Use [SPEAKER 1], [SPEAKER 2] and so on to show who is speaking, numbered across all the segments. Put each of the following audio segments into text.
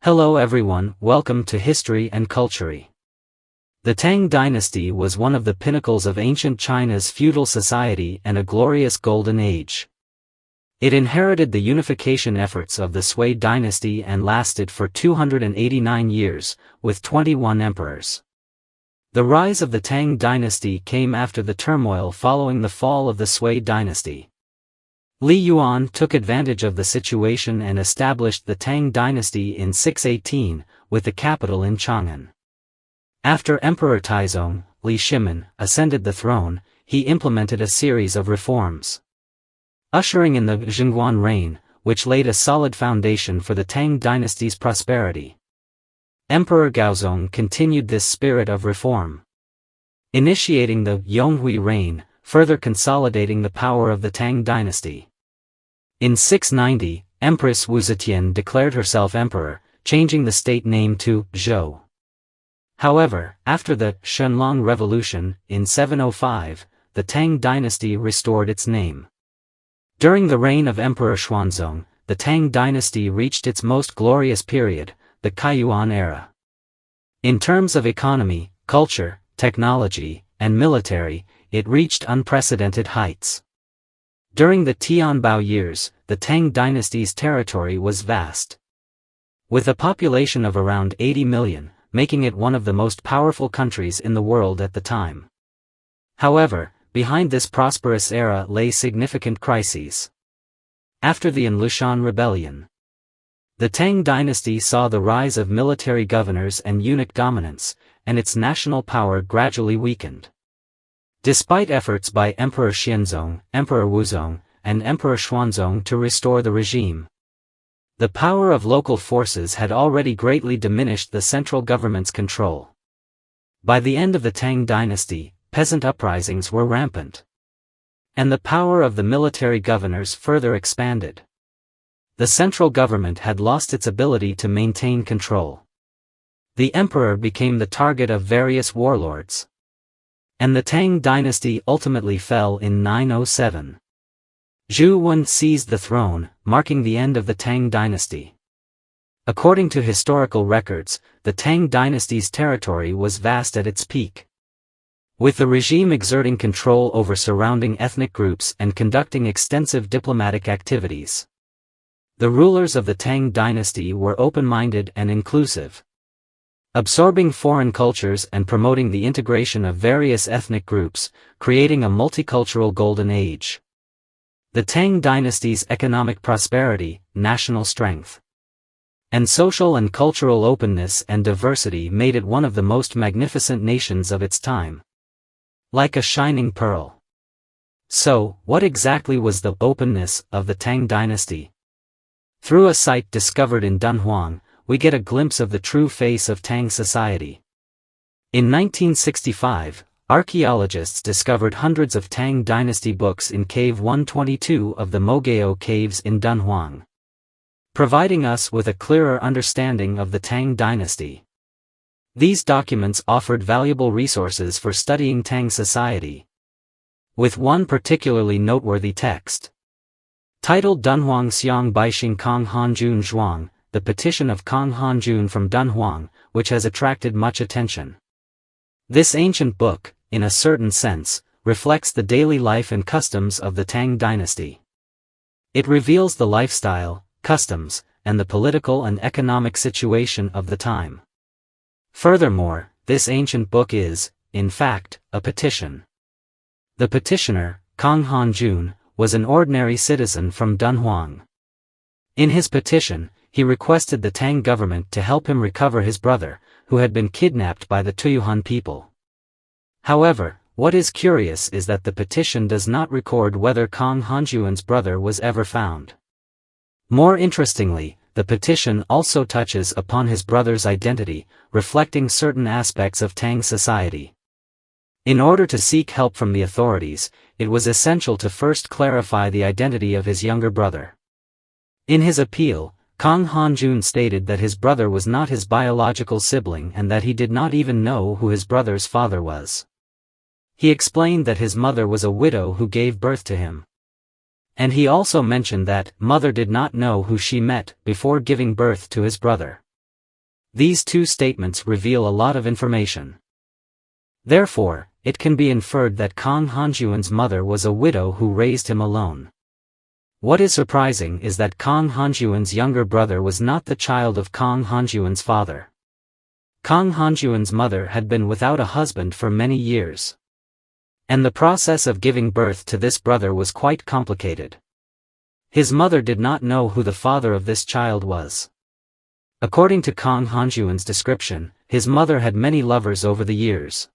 [SPEAKER 1] Hello everyone, welcome to History and Culture. The Tang Dynasty was one of the pinnacles of ancient China's feudal society and a glorious golden age. It inherited the unification efforts of the Sui dynasty and lasted for 289 years, with 21 emperors. The rise of the Tang Dynasty came after the turmoil following the fall of the Sui dynasty. Li Yuan took advantage of the situation and established the Tang Dynasty in 618, with the capital in Chang'an. After Emperor Taizong, Li Shimin, ascended the throne, he implemented a series of reforms, ushering in the Zhenguan reign, which laid a solid foundation for the Tang Dynasty's prosperity. Emperor Gaozong continued this spirit of reform, initiating the Yonghui reign, further consolidating the power of the Tang Dynasty. In 690, Empress Wu Zetian declared herself emperor, changing the state name to Zhou. However, after the Qianlong Revolution, in 705, the Tang Dynasty restored its name. During the reign of Emperor Xuanzong, the Tang Dynasty reached its most glorious period, the Kaiyuan era. In terms of economy, culture, technology, and military, it reached unprecedented heights. During the Tianbao years, the Tang Dynasty's territory was vast, with a population of around 80 million, making it one of the most powerful countries in the world at the time. However, behind this prosperous era lay significant crises. After the Lushan rebellion, the Tang Dynasty saw the rise of military governors and eunuch dominance, and its national power gradually weakened. Despite efforts by Emperor Xianzong, Emperor Wuzong, and Emperor Xuanzong to restore the regime, the power of local forces had already greatly diminished the central government's control. By the end of the Tang Dynasty, peasant uprisings were rampant, and the power of the military governors further expanded. The central government had lost its ability to maintain control. The emperor became the target of various warlords, and the Tang Dynasty ultimately fell in 907. Zhu Wen seized the throne, marking the end of the Tang Dynasty. According to historical records, the Tang Dynasty's territory was vast at its peak, with the regime exerting control over surrounding ethnic groups and conducting extensive diplomatic activities. The rulers of the Tang Dynasty were open-minded and inclusive, absorbing foreign cultures and promoting the integration of various ethnic groups, creating a multicultural golden age. The Tang Dynasty's economic prosperity, national strength, and social and cultural openness and diversity made it one of the most magnificent nations of its time, like a shining pearl. So, what exactly was the openness of the Tang Dynasty? Through a site discovered in Dunhuang, we get a glimpse of the true face of Tang society. In 1965, archaeologists discovered hundreds of Tang Dynasty books in Cave 122 of the Mogao Caves in Dunhuang, providing us with a clearer understanding of the Tang Dynasty. These documents offered valuable resources for studying Tang society, with one particularly noteworthy text, titled Dunhuang Xiang Baixing Kong Hanjun Zhuang, the petition of Kong Hanjun from Dunhuang, which has attracted much attention. This ancient book, in a certain sense, reflects the daily life and customs of the Tang Dynasty. It reveals the lifestyle, customs, and the political and economic situation of the time. Furthermore, this ancient book is, in fact, a petition. The petitioner, Kong Hanjun, was an ordinary citizen from Dunhuang. In his petition, he requested the Tang government to help him recover his brother, who had been kidnapped by the Tuyuhan people. However, what is curious is that the petition does not record whether Kong Hanjuan's brother was ever found. More interestingly, the petition also touches upon his brother's identity, reflecting certain aspects of Tang society. In order to seek help from the authorities, it was essential to first clarify the identity of his younger brother. In his appeal, Kong Hanjun stated that his brother was not his biological sibling and that he did not even know who his brother's father was. He explained that his mother was a widow who gave birth to him. And he also mentioned that mother did not know who she met before giving birth to his brother. These two statements reveal a lot of information. Therefore, it can be inferred that Kang Hanjuan's mother was a widow who raised him alone. What is surprising is that Kang Hanjuan's younger brother was not the child of Kang Hanjuan's father. Kang Hanjuan's mother had been without a husband for many years. And the process of giving birth to this brother was quite complicated. His mother did not know who the father of this child was. According to Kang Hanjuan's description, his mother had many lovers over the years,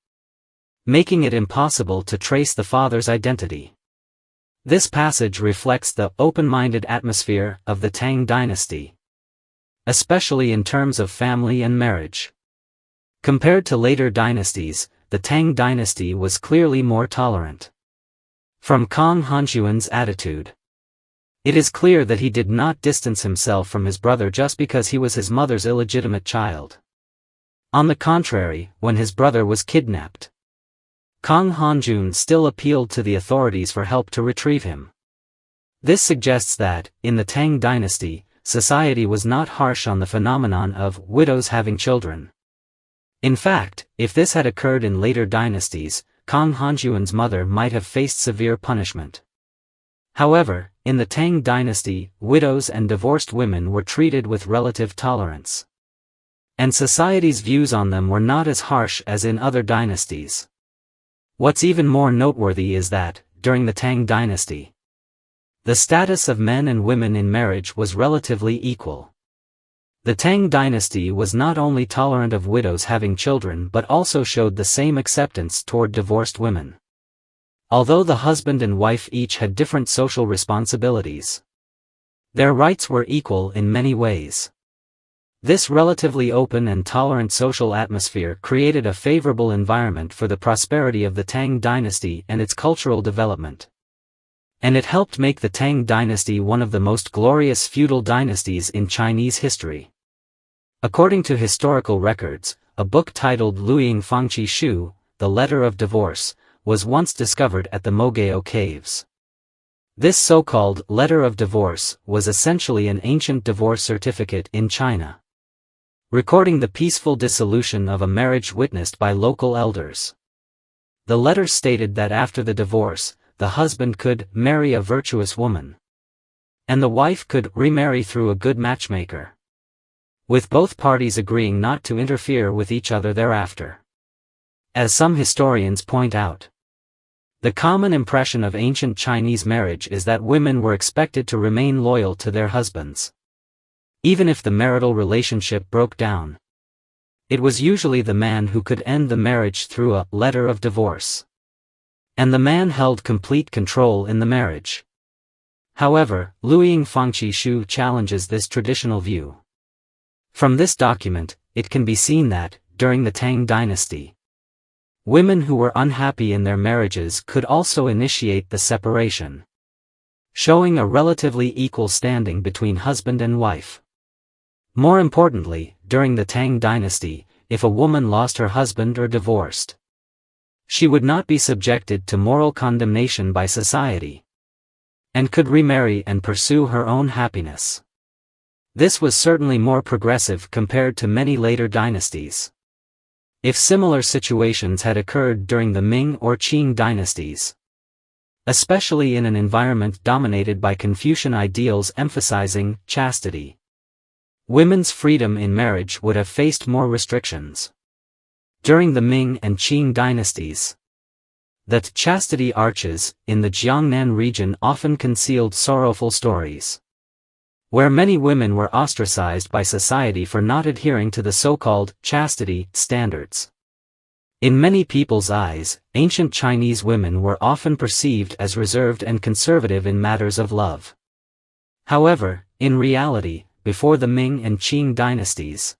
[SPEAKER 1] making it impossible to trace the father's identity. This passage reflects the open-minded atmosphere of the Tang Dynasty, especially in terms of family and marriage. Compared to later dynasties, the Tang Dynasty was clearly more tolerant. From Kang Hanjuan's attitude, it is clear that he did not distance himself from his brother just because he was his mother's illegitimate child. On the contrary, when his brother was kidnapped, Kang Hanjun still appealed to the authorities for help to retrieve him. This suggests that, in the Tang Dynasty, society was not harsh on the phenomenon of widows having children. In fact, if this had occurred in later dynasties, Kang Hanjuan's mother might have faced severe punishment. However, in the Tang Dynasty, widows and divorced women were treated with relative tolerance. And society's views on them were not as harsh as in other dynasties. What's even more noteworthy is that, during the Tang Dynasty, the status of men and women in marriage was relatively equal. The Tang Dynasty was not only tolerant of widows having children but also showed the same acceptance toward divorced women. Although the husband and wife each had different social responsibilities, their rights were equal in many ways. This relatively open and tolerant social atmosphere created a favorable environment for the prosperity of the Tang Dynasty and its cultural development. And it helped make the Tang Dynasty one of the most glorious feudal dynasties in Chinese history. According to historical records, a book titled Luiying Fangqi Shu, The Letter of Divorce, was once discovered at the Mogao Caves. This so-called Letter of Divorce was essentially an ancient divorce certificate in China, recording the peaceful dissolution of a marriage witnessed by local elders. The letter stated that after the divorce, the husband could marry a virtuous woman, and the wife could remarry through a good matchmaker, with both parties agreeing not to interfere with each other thereafter. As some historians point out, the common impression of ancient Chinese marriage is that women were expected to remain loyal to their husbands, even if the marital relationship broke down. It was usually the man who could end the marriage through a letter of divorce, and the man held complete control in the marriage. However, Luiying Fangqi Shu challenges this traditional view. From this document, it can be seen that, during the Tang Dynasty, women who were unhappy in their marriages could also initiate the separation, showing a relatively equal standing between husband and wife. More importantly, during the Tang Dynasty, if a woman lost her husband or divorced, she would not be subjected to moral condemnation by society, and could remarry and pursue her own happiness. This was certainly more progressive compared to many later dynasties. If similar situations had occurred during the Ming or Qing dynasties, especially in an environment dominated by Confucian ideals emphasizing chastity, women's freedom in marriage would have faced more restrictions. During the Ming and Qing dynasties, the chastity arches in the Jiangnan region often concealed sorrowful stories, where many women were ostracized by society for not adhering to the so-called chastity standards. In many people's eyes, ancient Chinese women were often perceived as reserved and conservative in matters of love. However, in reality, before the Ming and Qing dynasties,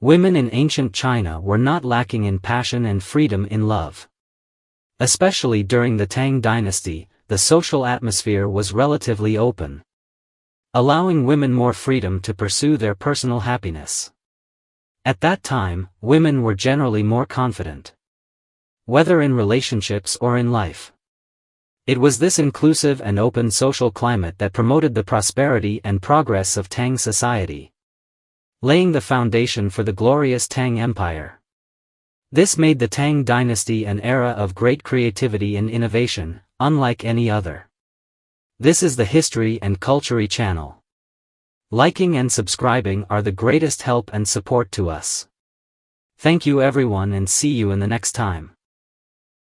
[SPEAKER 1] women in ancient China were not lacking in passion and freedom in love. Especially during the Tang Dynasty, the social atmosphere was relatively open, allowing women more freedom to pursue their personal happiness. At that time, women were generally more confident, whether in relationships or in life. It was this inclusive and open social climate that promoted the prosperity and progress of Tang society. laying the foundation for the glorious Tang Empire. This made the Tang Dynasty an era of great creativity and innovation, unlike any other. This is the History and Culture channel. Liking and subscribing are the greatest help and support to us. Thank you everyone and see you in the next time.